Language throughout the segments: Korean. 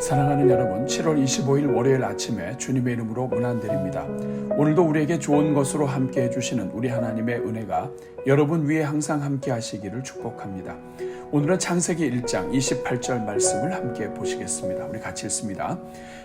사랑하는 여러분, 7월 25일 월요일 아침에 주님의 이름으로 문안드립니다. 오늘도 우리에게 좋은 것으로 함께 해주시는 우리 하나님의 은혜가 여러분 위에 항상 함께 하시기를 축복합니다. 오늘은 창세기 1장 28절 말씀을 함께 보시겠습니다. 우리 같이 읽습니다.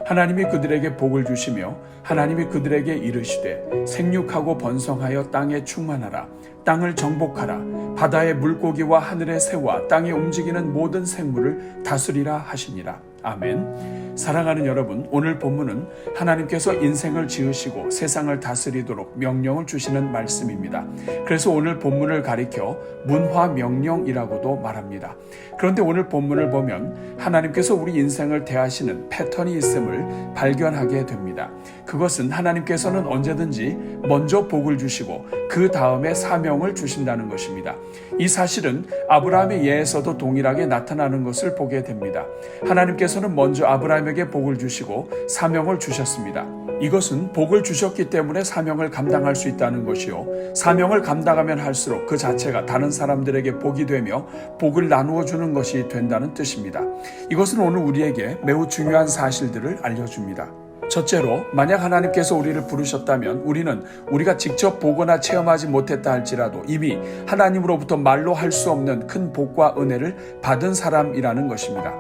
하나님이 그들에게 복을 주시며 하나님이 그들에게 이르시되 생육하고 번성하여 땅에 충만하라. 땅을 정복하라. 바다의 물고기와 하늘의 새와 땅에 움직이는 모든 생물을 다스리라 하시니라. 아멘. 사랑하는 여러분, 오늘 본문은 하나님께서 인생을 지으시고 세상을 다스리도록 명령을 주시는 말씀입니다. 그래서 오늘 본문을 가리켜 문화명령이라고도 말합니다. 그런데 오늘 본문을 보면 하나님께서 우리 인생을 대하시는 패턴이 있음을 발견하게 됩니다. 그것은 하나님께서는 언제든지 먼저 복을 주시고 그 다음에 사명을 주신다는 것입니다. 이 사실은 아브라함의 예에서도 동일하게 나타나는 것을 보게 됩니다. 하나님께서는 먼저 아브라함에게 복을 주시고 사명을 주셨습니다. 이것은 복을 주셨기 때문에 사명을 감당할 수 있다는 것이요, 사명을 감당하면 할수록 그 자체가 다른 사람들에게 복이 되며 복을 나누어 주는 것이 된다는 뜻입니다. 이것은 오늘 우리에게 매우 중요한 사실들을 알려줍니다. 첫째로, 만약 하나님께서 우리를 부르셨다면 우리는 우리가 직접 보거나 체험하지 못했다 할지라도 이미 하나님으로부터 말로 할 수 없는 큰 복과 은혜를 받은 사람이라는 것입니다.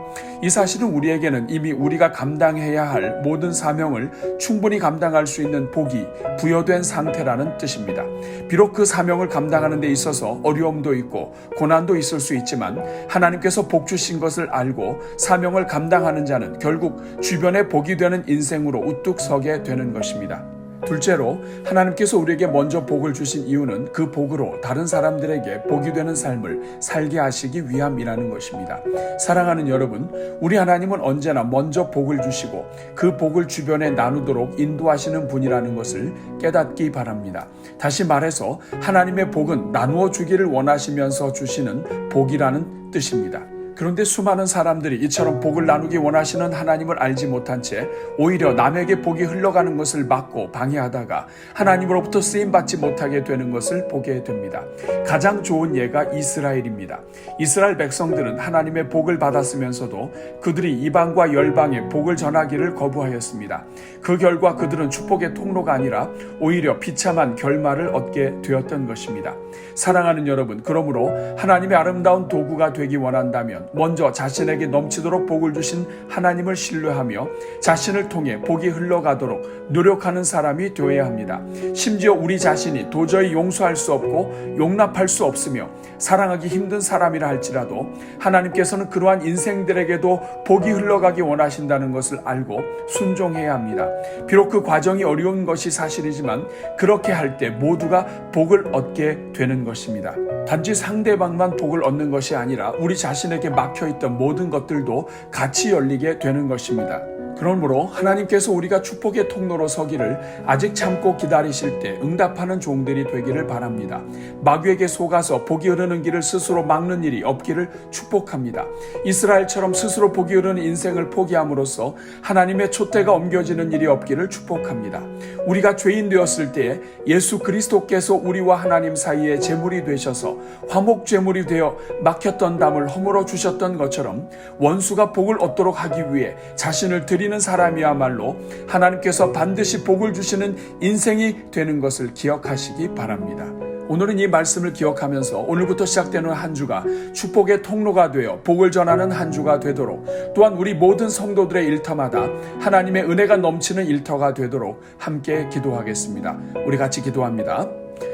이 사실은 우리에게는 이미 우리가 감당해야 할 모든 사명을 충분히 감당할 수 있는 복이 부여된 상태라는 뜻입니다. 비록 그 사명을 감당하는 데 있어서 어려움도 있고 고난도 있을 수 있지만 하나님께서 복 주신 것을 알고 사명을 감당하는 자는 결국 주변에 복이 되는 인생으로 우뚝 서게 되는 것입니다. 둘째로, 하나님께서 우리에게 먼저 복을 주신 이유는 그 복으로 다른 사람들에게 복이 되는 삶을 살게 하시기 위함이라는 것입니다. 사랑하는 여러분, 우리 하나님은 언제나 먼저 복을 주시고 그 복을 주변에 나누도록 인도하시는 분이라는 것을 깨닫기 바랍니다. 다시 말해서 하나님의 복은 나누어 주기를 원하시면서 주시는 복이라는 뜻입니다. 그런데 수많은 사람들이 이처럼 복을 나누기 원하시는 하나님을 알지 못한 채 오히려 남에게 복이 흘러가는 것을 막고 방해하다가 하나님으로부터 쓰임받지 못하게 되는 것을 보게 됩니다. 가장 좋은 예가 이스라엘입니다. 이스라엘 백성들은 하나님의 복을 받았으면서도 그들이 이방과 열방에 복을 전하기를 거부하였습니다. 그 결과 그들은 축복의 통로가 아니라 오히려 비참한 결말을 얻게 되었던 것입니다. 사랑하는 여러분, 그러므로 하나님의 아름다운 도구가 되기 원한다면 먼저 자신에게 넘치도록 복을 주신 하나님을 신뢰하며 자신을 통해 복이 흘러가도록 노력하는 사람이 되어야 합니다. 심지어 우리 자신이 도저히 용서할 수 없고 용납할 수 없으며 사랑하기 힘든 사람이라 할지라도 하나님께서는 그러한 인생들에게도 복이 흘러가기 원하신다는 것을 알고 순종해야 합니다. 비록 그 과정이 어려운 것이 사실이지만 그렇게 할 때 모두가 복을 얻게 되는 것입니다. 단지 상대방만 복을 얻는 것이 아니라 우리 자신에게 막혀있던 모든 것들도 같이 열리게 되는 것입니다. 그러므로 하나님께서 우리가 축복의 통로로 서기를 아직 참고 기다리실 때 응답하는 종들이 되기를 바랍니다. 마귀에게 속아서 복이 흐르는 길을 스스로 막는 일이 없기를 축복합니다. 이스라엘처럼 스스로 복이 흐르는 인생을 포기함으로써 하나님의 촛대가 옮겨지는 일이 없기를 축복합니다. 우리가 죄인 되었을 때에 예수 그리스도께서 우리와 하나님 사이에 제물이 되셔서 화목 제물이 되어 막혔던 담을 허물어 주셨던 것처럼 원수가 복을 얻도록 하기 위해 자신을 드리는 사람이야말로 하나님께서 반드시 복을 주시는 인생이 되는 것을 기억하시기 바랍니다. 오늘은 이 말씀을 기억하면서 오늘부터 시작되는 한 주가 축복의 통로가 되어 복을 전하는 한 주가 되도록, 또한 우리 모든 성도들의 일터마다 하나님의 은혜가 넘치는 일터가 되도록 함께 기도하겠습니다. 우리 같이 기도합니다.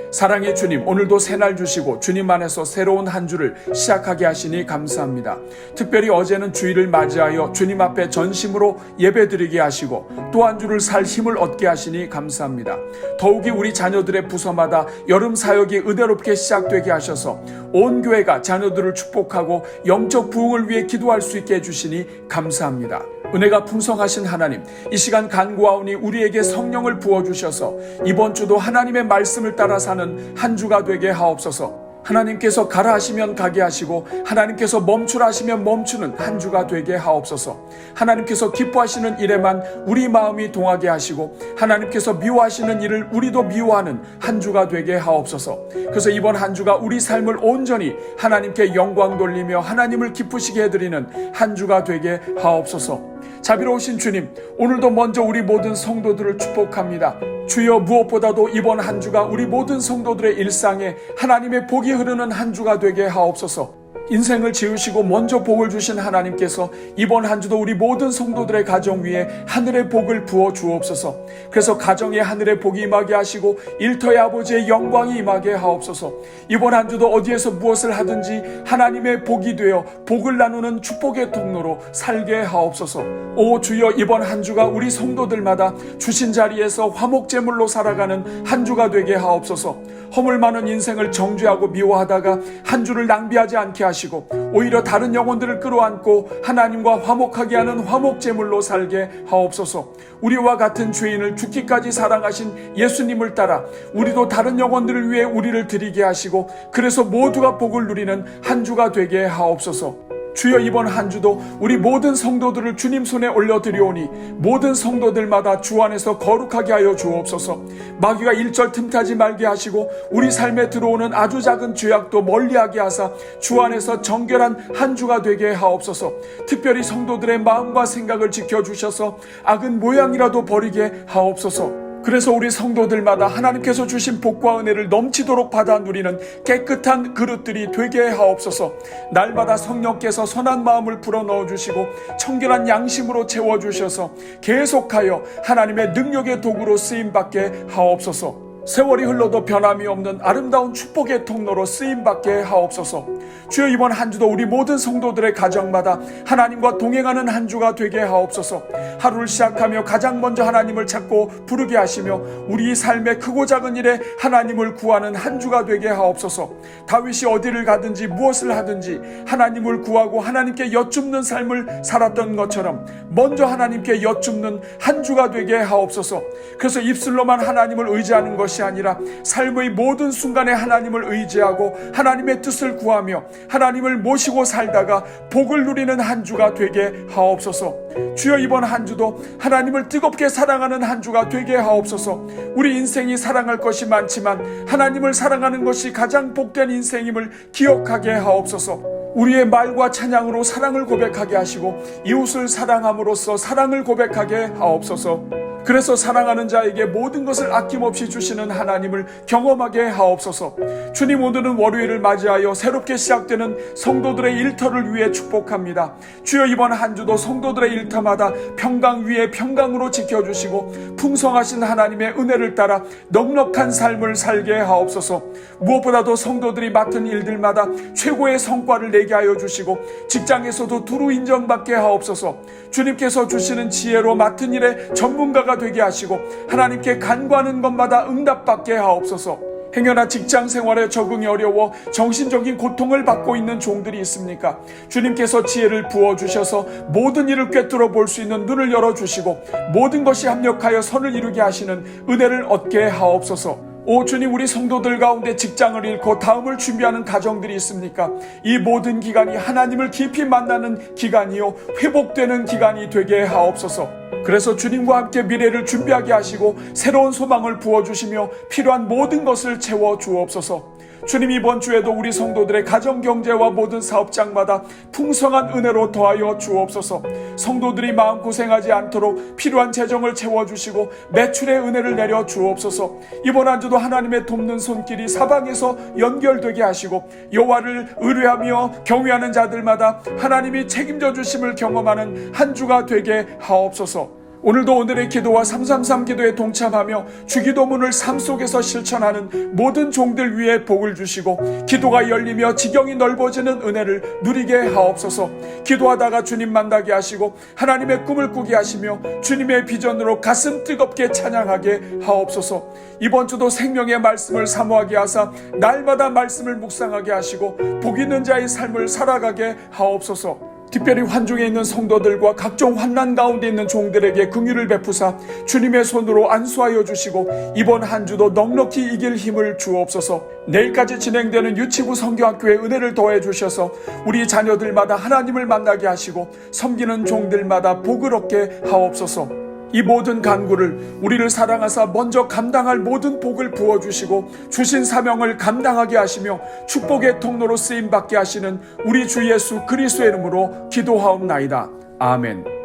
사랑의 주님, 오늘도 새날 주시고 주님 안에서 새로운 한 주를 시작하게 하시니 감사합니다. 특별히 어제는 주일을 맞이하여 주님 앞에 전심으로 예배드리게 하시고 또 한 주를 살 힘을 얻게 하시니 감사합니다. 더욱이 우리 자녀들의 부서마다 여름 사역이 은혜롭게 시작되게 하셔서 온 교회가 자녀들을 축복하고 영적 부흥을 위해 기도할 수 있게 해주시니 감사합니다. 은혜가 풍성하신 하나님, 이 시간 간구하오니 우리에게 성령을 부어주셔서 이번 주도 하나님의 말씀을 따라 사는 한 주가 되게 하옵소서. 하나님께서 가라 하시면 가게 하시고 하나님께서 멈추라 하시면 멈추는 한 주가 되게 하옵소서. 하나님께서 기뻐하시는 일에만 우리 마음이 동하게 하시고 하나님께서 미워하시는 일을 우리도 미워하는 한 주가 되게 하옵소서. 그래서 이번 한 주가 우리 삶을 온전히 하나님께 영광 돌리며 하나님을 기쁘시게 해드리는 한 주가 되게 하옵소서. 자비로우신 주님, 오늘도 먼저 우리 모든 성도들을 축복합니다. 주여, 무엇보다도 이번 한 주가 우리 모든 성도들의 일상에 하나님의 복이 흐르는 한 주가 되게 하옵소서. 인생을 지으시고 먼저 복을 주신 하나님께서 이번 한 주도 우리 모든 성도들의 가정 위에 하늘의 복을 부어 주옵소서. 그래서 가정에 하늘의 복이 임하게 하시고 일터의 아버지의 영광이 임하게 하옵소서. 이번 한 주도 어디에서 무엇을 하든지 하나님의 복이 되어 복을 나누는 축복의 통로로 살게 하옵소서. 오 주여, 이번 한 주가 우리 성도들마다 주신 자리에서 화목제물로 살아가는 한 주가 되게 하옵소서. 허물 많은 인생을 정죄하고 미워하다가 한 주를 낭비하지 않게 하시고 오히려 다른 영혼들을 끌어안고 하나님과 화목하게 하는 화목제물로 살게 하옵소서. 우리와 같은 죄인을 죽기까지 사랑하신 예수님을 따라 우리도 다른 영혼들을 위해 우리를 드리게 하시고 그래서 모두가 복을 누리는 한 주가 되게 하옵소서. 주여, 이번 한 주도 우리 모든 성도들을 주님 손에 올려드리오니 모든 성도들마다 주 안에서 거룩하게 하여 주옵소서. 마귀가 일절 틈타지 말게 하시고 우리 삶에 들어오는 아주 작은 죄악도 멀리하게 하사 주 안에서 정결한 한 주가 되게 하옵소서. 특별히 성도들의 마음과 생각을 지켜주셔서 악은 모양이라도 버리게 하옵소서. 그래서 우리 성도들마다 하나님께서 주신 복과 은혜를 넘치도록 받아 누리는 깨끗한 그릇들이 되게 하옵소서. 날마다 성령께서 선한 마음을 불어넣어 주시고 청결한 양심으로 채워주셔서 계속하여 하나님의 능력의 도구로 쓰임받게 하옵소서. 세월이 흘러도 변함이 없는 아름다운 축복의 통로로 쓰임받게 하옵소서. 주여, 이번 한 주도 우리 모든 성도들의 가정마다 하나님과 동행하는 한 주가 되게 하옵소서. 하루를 시작하며 가장 먼저 하나님을 찾고 부르게 하시며 우리 삶의 크고 작은 일에 하나님을 구하는 한 주가 되게 하옵소서. 다윗이 어디를 가든지 무엇을 하든지 하나님을 구하고 하나님께 여쭙는 삶을 살았던 것처럼 먼저 하나님께 여쭙는 한 주가 되게 하옵소서. 그래서 입술로만 하나님을 의지하는 것이 아니라 삶의 모든 순간에 하나님을 의지하고 하나님의 뜻을 구하며 하나님을 모시고 살다가 복을 누리는 한 주가 되게 하옵소서. 주여, 이번 한 주도 하나님을 뜨겁게 사랑하는 한 주가 되게 하옵소서. 우리 인생이 사랑할 것이 많지만 하나님을 사랑하는 것이 가장 복된 인생임을 기억하게 하옵소서. 우리의 말과 찬양으로 사랑을 고백하게 하시고 이웃을 사랑함으로써 사랑을 고백하게 하옵소서. 그래서 사랑하는 자에게 모든 것을 아낌없이 주시는 하나님을 경험하게 하옵소서. 주님, 오늘은 월요일을 맞이하여 새롭게 시작되는 성도들의 일터를 위해 축복합니다. 주여, 이번 한 주도 성도들의 일터마다 평강 위에 평강으로 지켜주시고 풍성하신 하나님의 은혜를 따라 넉넉한 삶을 살게 하옵소서. 무엇보다도 성도들이 맡은 일들마다 최고의 성과를 내게 하여 주시고 직장에서도 두루 인정받게 하옵소서. 주님께서 주시는 지혜로 맡은 일에 전문가가 되게 하시고 하나님께 간구하는 것마다 응답받게 하옵소서. 행여나 직장 생활에 적응이 어려워 정신적인 고통을 받고 있는 종들이 있습니까? 주님께서 지혜를 부어주셔서 모든 일을 꿰뚫어 볼 수 있는 눈을 열어주시고 모든 것이 합력하여 선을 이루게 하시는 은혜를 얻게 하옵소서. 오 주님, 우리 성도들 가운데 직장을 잃고 다음을 준비하는 가정들이 있습니까? 이 모든 기간이 하나님을 깊이 만나는 기간이요 회복되는 기간이 되게 하옵소서. 그래서 주님과 함께 미래를 준비하게 하시고 새로운 소망을 부어주시며 필요한 모든 것을 채워 주옵소서. 주님, 이번 주에도 우리 성도들의 가정 경제와 모든 사업장마다 풍성한 은혜로 더하여 주옵소서. 성도들이 마음고생하지 않도록 필요한 재정을 채워주시고 매출의 은혜를 내려 주옵소서. 이번 한 주도 하나님의 돕는 손길이 사방에서 연결되게 하시고 여호와를 의뢰하며 경외하는 자들마다 하나님이 책임져 주심을 경험하는 한 주가 되게 하옵소서. 오늘도 오늘의 기도와 333 기도에 동참하며 주기도문을 삶 속에서 실천하는 모든 종들 위에 복을 주시고 기도가 열리며 지경이 넓어지는 은혜를 누리게 하옵소서. 기도하다가 주님 만나게 하시고 하나님의 꿈을 꾸게 하시며 주님의 비전으로 가슴 뜨겁게 찬양하게 하옵소서. 이번 주도 생명의 말씀을 사모하게 하사 날마다 말씀을 묵상하게 하시고 복 있는 자의 삶을 살아가게 하옵소서. 특별히 환중에 있는 성도들과 각종 환난 가운데 있는 종들에게 긍휼을 베푸사 주님의 손으로 안수하여 주시고 이번 한 주도 넉넉히 이길 힘을 주옵소서. 내일까지 진행되는 유치부 성교학교의 은혜를 더해 주셔서 우리 자녀들마다 하나님을 만나게 하시고 섬기는 종들마다 복을 얻게 하옵소서. 이 모든 간구를 우리를 사랑하사 먼저 감당할 모든 복을 부어주시고 주신 사명을 감당하게 하시며 축복의 통로로 쓰임받게 하시는 우리 주 예수 그리스도의 이름으로 기도하옵나이다. 아멘.